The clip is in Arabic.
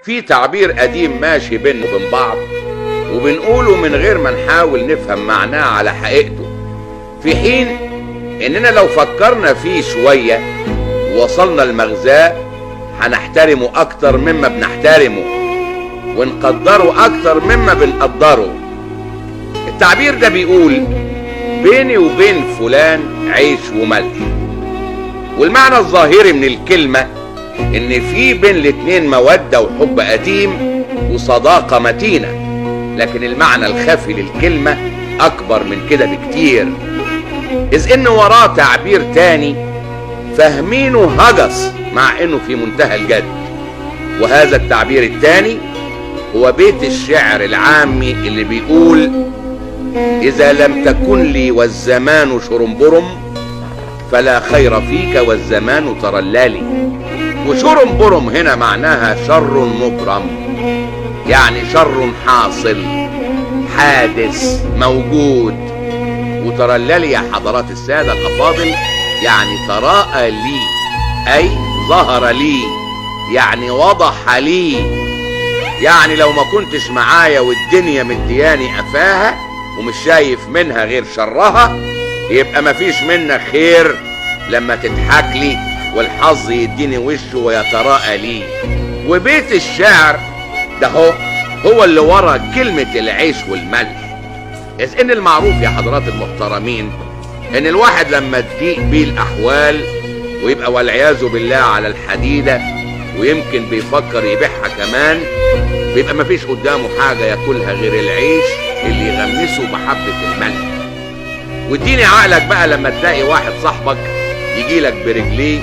في تعبير قديم ماشي بيننا وبين بعض وبنقوله من غير ما نحاول نفهم معناه على حقيقته، في حين اننا لو فكرنا فيه شوية ووصلنا لمغزاه هنحترمه اكتر مما بنحترمه ونقدره اكتر مما بنقدره. التعبير ده بيقول بيني وبين فلان عيش وملح، والمعنى الظاهري من الكلمة ان في بين الاتنين مودة وحب قديم وصداقة متينة، لكن المعنى الخفي للكلمة اكبر من كده بكتير، اذ ان وراه تعبير تاني فاهمينه هجس مع انه في منتهى الجد. وهذا التعبير التاني هو بيت الشعر العامي اللي بيقول اذا لم تكن لي والزمان شرنبرم فلا خير فيك والزمان ترلالي. وشرنبرم هنا معناها شر مبرم، يعني شر حاصل حادث موجود. وترللي يا حضرات السادة الأفاضل يعني تراءى لي، أي ظهر لي، يعني وضح لي. يعني لو ما كنتش معايا والدنيا مدياني قفاها ومش شايف منها غير شرها، يبقى مفيش منك خير لما تضحك لي والحظ يديني وشه ويتراءى لي. وبيت الشعر ده هو اللي ورا كلمة العيش والملح، إذ إن المعروف يا حضرات المحترمين إن الواحد لما تضيق بيه الأحوال ويبقى والعياذ بالله على الحديدة ويمكن بيفكر يبيعها كمان، بيبقى مفيش قدامه حاجة ياكلها غير العيش اللي يغمسه بحبة الملح. واديني عقلك بقى لما تلاقي واحد صاحبك يجيلك برجليه